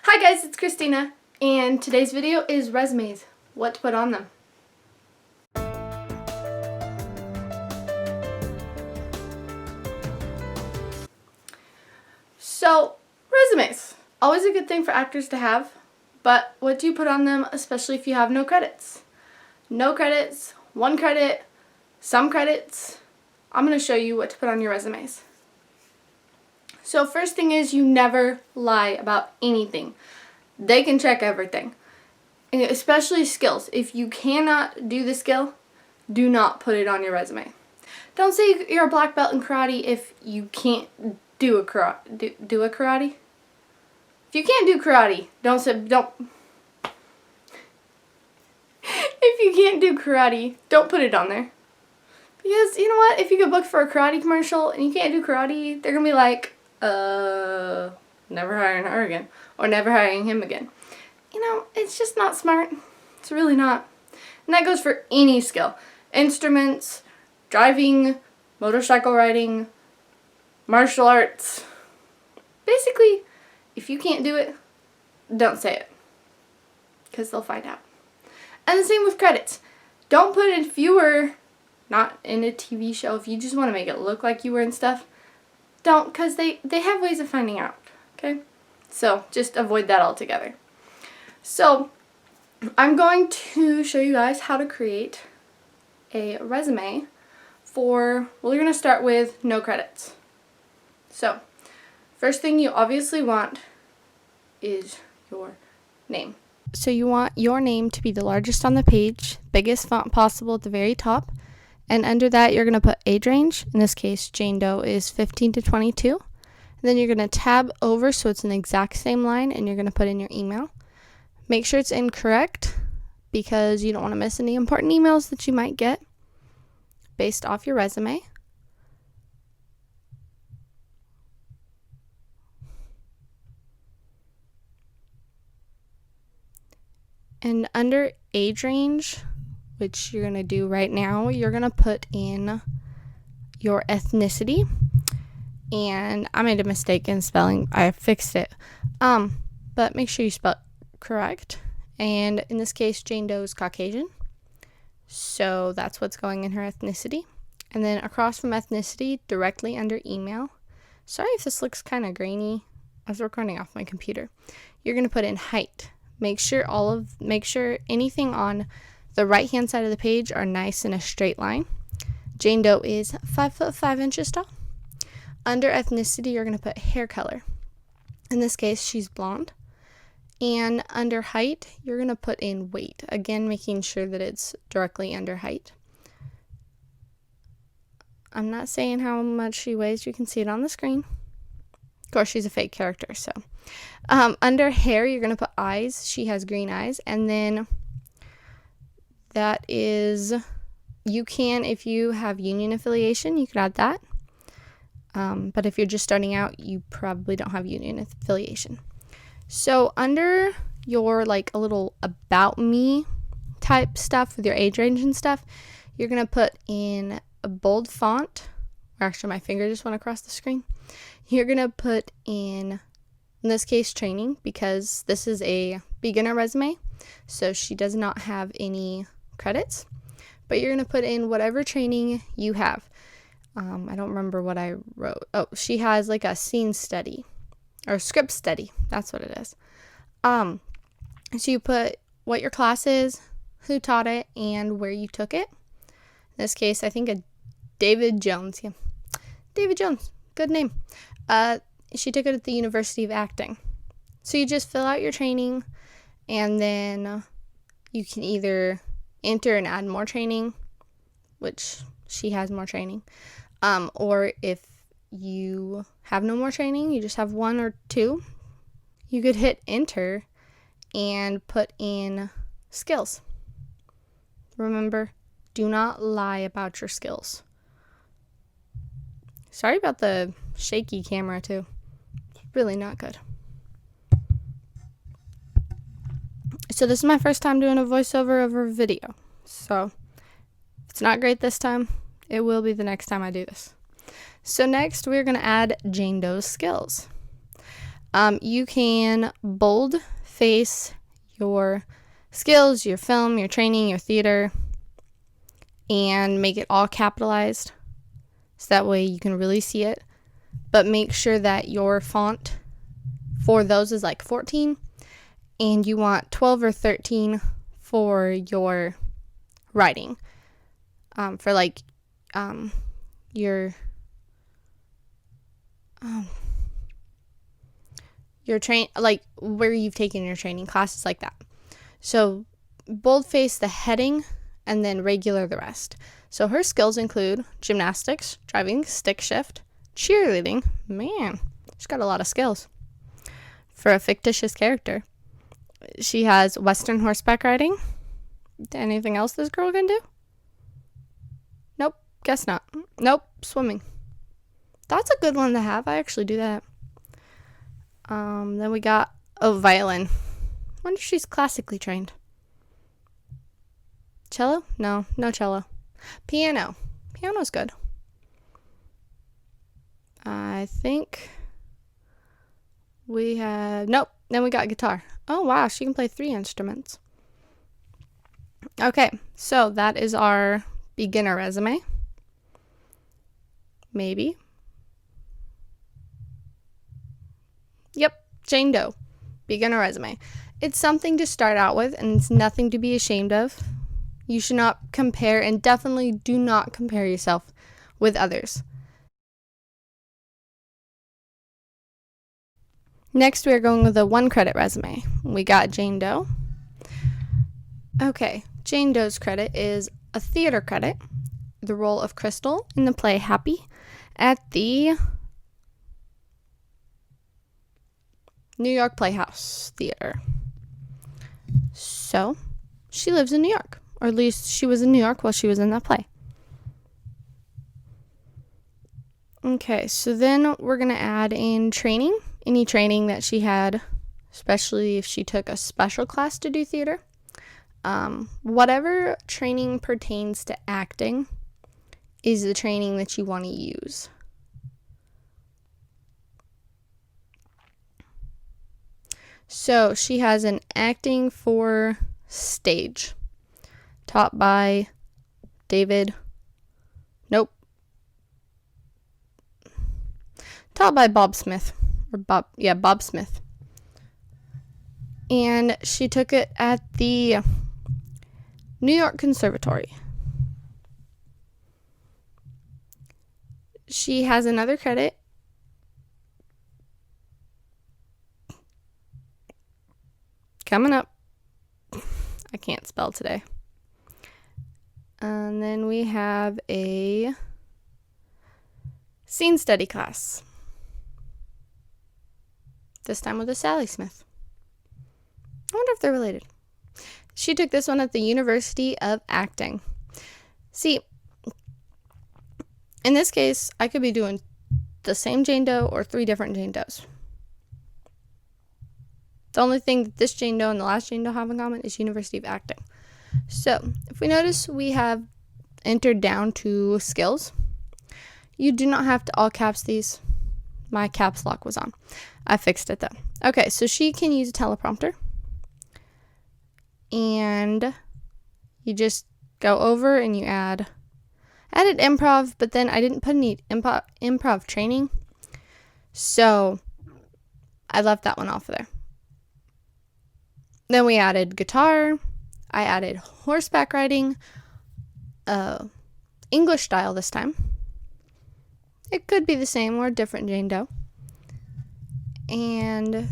Hi guys, it's Christina, and today's video is resumes, what to put on them. So, resumes, always a good thing for actors to have, but what do you put on them, especially if you have no credits? No credits, 1 credit, some credits. I'm going to show you what to put on your resumes. So first thing is, you never lie about anything. They can check everything, and especially skills. If you cannot do the skill, do not put it on your resume. Don't say you're a black belt in karate if you can't do a karate. Do a karate? If you can't do karate, don't. If you can't do karate, don't put it on there. Because you know what? If you get booked for a karate commercial and you can't do karate, they're gonna be like, never hiring her again, or never hiring him again. You know, it's just not smart. It's really not. And that goes for any skill. Instruments, driving, motorcycle riding, martial arts. Basically, if you can't do it, don't say it, because they'll find out. And the same with credits. Don't put in fewer, not in a TV show, if you just want to make it look like you were in stuff. Don't, because they have ways of finding out, okay? So just avoid that altogether. So I'm going to show you guys how to create a resume for, well, you're going to start with no credits. So first thing you obviously want is your name. So you want your name to be the largest on the page, biggest font possible at the very top, and under that you're going to put age range. In this case, Jane Doe is 15 to 22. And then you're going to tab over so it's in the exact same line, and you're going to put in your email. Make sure it's incorrect, because you don't want to miss any important emails that you might get based off your resume. And under age range, which you're going to do right now, you're going to put in your ethnicity. And I made a mistake in spelling. I fixed it. But make sure you spell it correct. And in this case, Jane Doe is Caucasian. So that's what's going in her ethnicity. And then across from ethnicity, directly under email. Sorry if this looks kind of grainy. I was recording off my computer. You're going to put in height. Make sure anything on the right hand side of the page are nice in a straight line. Jane Doe is 5'5" tall. Under ethnicity, you're going to put hair color. In this case, she's blonde. And under height, you're going to put in weight. Again, making sure that it's directly under height. I'm not saying how much she weighs. You can see it on the screen. Of course, she's a fake character, so. Under hair, you're going to put eyes. She has green eyes. And then that is, you can, if you have union affiliation, you could add that. But if you're just starting out, you probably don't have union affiliation. So under your, like, a little about me type stuff with your age range and stuff, you're going to put in a bold font. Or actually, my finger just went across the screen. You're going to put in this case, training, because this is a beginner resume, so she does not have any credits. But you're going to put in whatever training you have. I don't remember what I wrote. Oh, she has like a scene study or script study. That's what it is. So you put what your class is, who taught it, and where you took it. In this case, I think David Jones. Yeah, David Jones. Good name. She took it at the University of Acting. So you just fill out your training, and then you can either enter and add more training, which she has more training, or if you have no more training, you just have 1 or 2, you could hit enter and put in skills. Remember, do not lie about your skills. Sorry about the shaky camera too. It's really not good. So this is my first time doing a voiceover over video. So if it's not great this time, it will be the next time I do this. So next we're going to add Jane Doe's skills. You can bold face your skills, your film, your training, your theater, and make it all capitalized. So that way you can really see it. But make sure that your font for those is like 14, and you want 12 or 13 for your writing. For like your train, like where you've taken your training classes, like that. So boldface the heading and then regular the rest. So her skills include gymnastics, driving stick shift, cheerleading. Man, she's got a lot of skills for a fictitious character. She has Western horseback riding. Anything else this girl can do? Nope, guess not. Nope, swimming. That's a good one to have. I actually do that. Then we got violin. Wonder if she's classically trained. Cello? No cello. Piano. Piano's good. I think we have... Nope. Then we got guitar. Oh, wow. She can play 3 instruments. Okay. So that is our beginner resume. Maybe. Yep. Jane Doe. Beginner resume. It's something to start out with, and it's nothing to be ashamed of. You should not compare, and definitely do not compare yourself with others. Next, we are going with a 1-credit resume. We got Jane Doe. Okay, Jane Doe's credit is a theater credit, the role of Crystal in the play Happy at the New York Playhouse Theater. So, she lives in New York, or at least she was in New York while she was in that play. Okay, so then we're going to add in training, any training that she had, especially if she took a special class to do theater. Whatever training pertains to acting is the training that you want to use. So she has an acting for stage, taught by taught by Bob Smith, Bob Smith. And she took it at the New York Conservatory. She has another credit coming up. I can't spell today. And then we have a scene study class. This time with a Sally Smith. I wonder if they're related. She took this one at the University of Acting. See, in this case, I could be doing the same Jane Doe or 3 different Jane Does. The only thing that this Jane Doe and the last Jane Doe have in common is University of Acting. So, if we notice, we have entered down to skills. You do not have to all caps these. My caps lock was on. I fixed it though. Okay, so she can use a teleprompter. And you just go over and you added improv, but then I didn't put any improv training. So I left that one off of there. Then we added guitar. I added horseback riding, English style this time. It could be the same or a different Jane Doe. And I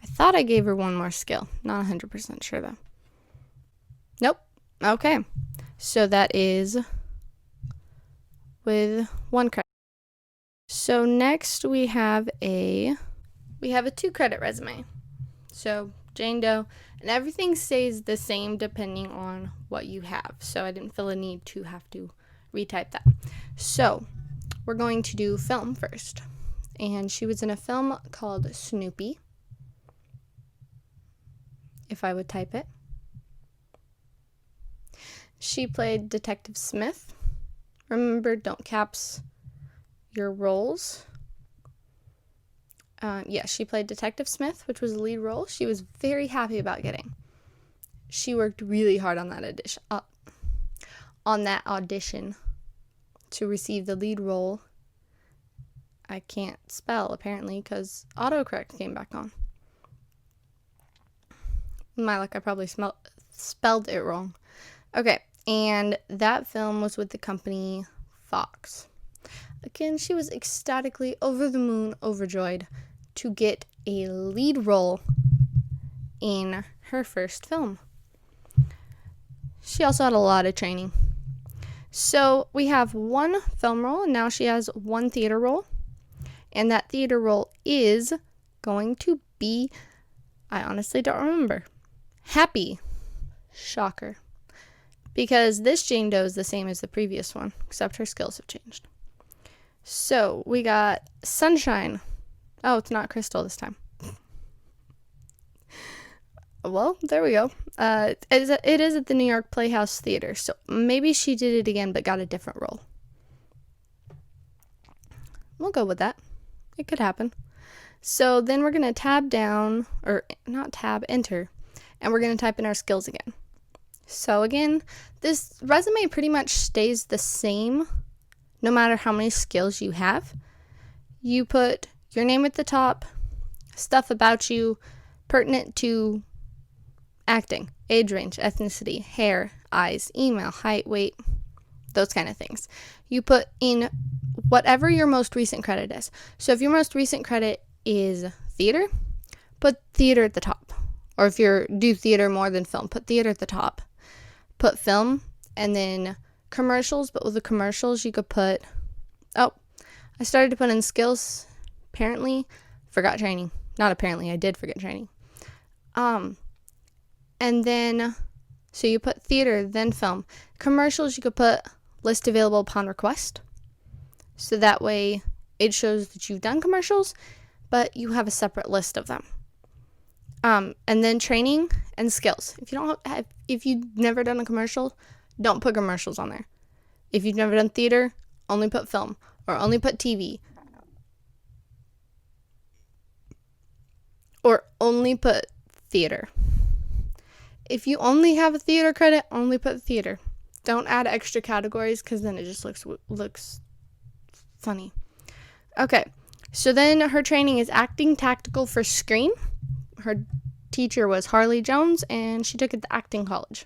thought I gave her one more skill. Not 100% sure though. Nope. Okay. So that is with 1 credit. So next we have a 2-credit resume. So Jane Doe, and everything stays the same depending on what you have. So I didn't feel a need to have to retype that. So we're going to do film first. And she was in a film called Snoopy. If I would type it. She played Detective Smith. Remember, don't caps your roles. Yeah, she played Detective Smith, which was the lead role. She was very happy about getting. She worked really hard on that audition to receive the lead role. I can't spell, apparently, because autocorrect came back on. My luck, I probably spelled it wrong. Okay, and that film was with the company Fox. Again, she was ecstatically over the moon, overjoyed to get a lead role in her first film. She also had a lot of training. So we have one film role, and now she has one theater role. And that theater role is going to be, I honestly don't remember, Happy. Shocker. Because this Jane Doe is the same as the previous one, except her skills have changed. So we got Sunshine. Oh, it's not Crystal this time. Well, there we go. It is at the New York Playhouse Theater, so maybe she did it again but got a different role. We'll go with that. It could happen. So then we're going to tab down, or not tab, enter, and we're going to type in our skills again. So again, this resume pretty much stays the same no matter how many skills you have. You put your name at the top, stuff about you pertinent to acting, age range, ethnicity, hair, eyes, email, height, weight, those kind of things. You put in whatever your most recent credit is. So if your most recent credit is theater, put theater at the top. Or if you do theater more than film, put theater at the top. Put film, and then commercials, but with the commercials you could put, I started to put in skills, apparently, forgot training. Not apparently, I did forget training. And then, so you put theater, then film. Commercials, you could put list available upon request. So that way it shows that you've done commercials, but you have a separate list of them. And then training and skills. If you've never done a commercial, don't put commercials on there. If you've never done theater, only put film or only put TV. Or only put theater. If you only have a theater credit, only put theater. Don't add extra categories because then it just looks funny. Okay, so then her training is acting tactical for screen. Her teacher was Harley Jones, and she took it at the acting college.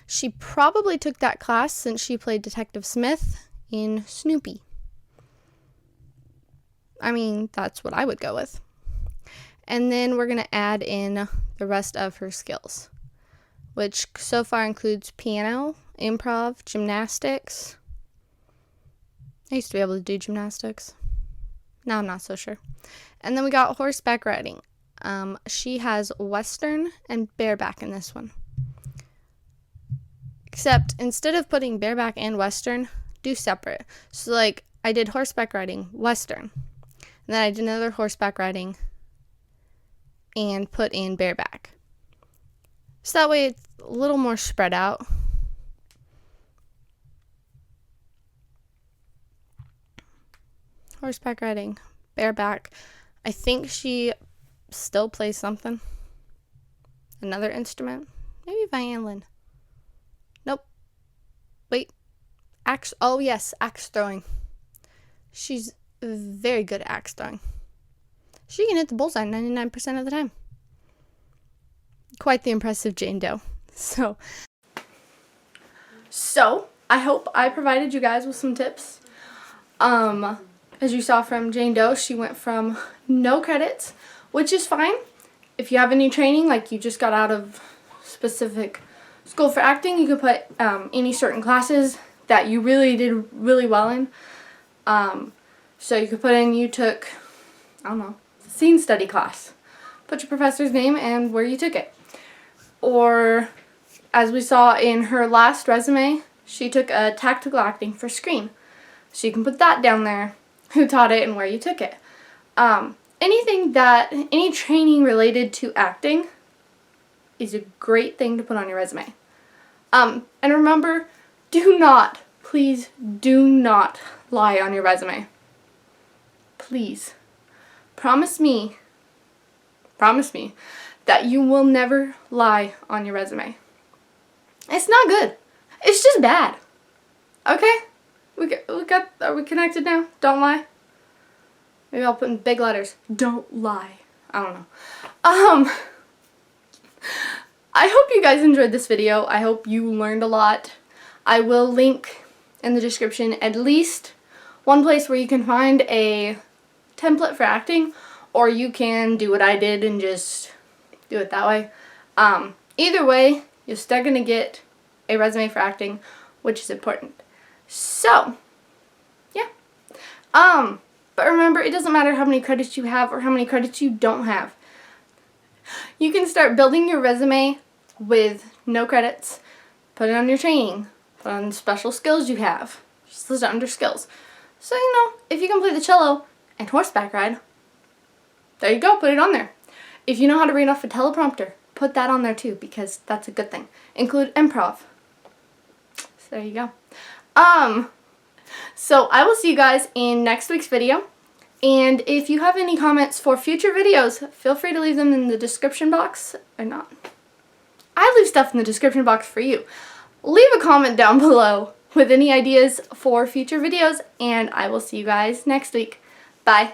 She probably took that class since she played Detective Smith in Snoopy. I mean, that's what I would go with. And then we're going to add in the rest of her skills, which so far includes piano, improv, gymnastics. I used to be able to do gymnastics. Now I'm not so sure. And then we got horseback riding. She has Western and bareback in this one. Except instead of putting bareback and Western, do separate. So like I did horseback riding, Western. And then I did another horseback riding and put in bareback. So that way it's a little more spread out. Horseback riding, bareback. I think she still plays something. Another instrument. Maybe violin. Nope. Wait. Axe. Oh, yes. Axe throwing. She's very good at axe throwing. She can hit the bullseye 99% of the time. Quite the impressive Jane Doe. So, I hope I provided you guys with some tips. As you saw from Jane Doe, she went from no credits, which is fine. If you have any training, like you just got out of specific school for acting, you could put any certain classes that you really did really well in. So you could put in you took, I don't know, scene study class. Put your professor's name and where you took it. Or, as we saw in her last resume, she took a tactical acting for screen. So you can put that down there, who taught it and where you took it. Any training related to acting is a great thing to put on your resume. And remember, please do not lie on your resume. Please. promise me that you will never lie on your resume. It's not good. It's just bad. Okay? Are we connected now? Don't lie. Maybe I'll put in big letters. Don't lie. I don't know. I hope you guys enjoyed this video. I hope you learned a lot. I will link in the description at least one place where you can find a template for acting, or you can do what I did and just do it that way. Either way, you're still going to get a resume for acting, which is important. So, yeah. But remember, it doesn't matter how many credits you have or how many credits you don't have. You can start building your resume with no credits. Put it on your training. Put on special skills you have. Just list it under skills. So, you know, if you can play the cello and horseback ride, there you go, put it on there. If you know how to read off a teleprompter, put that on there too, because that's a good thing. Include improv. So there you go. So I will see you guys in next week's video. And if you have any comments for future videos, feel free to leave them in the description box. Or not. I leave stuff in the description box for you. Leave a comment down below with any ideas for future videos, and I will see you guys next week. Bye.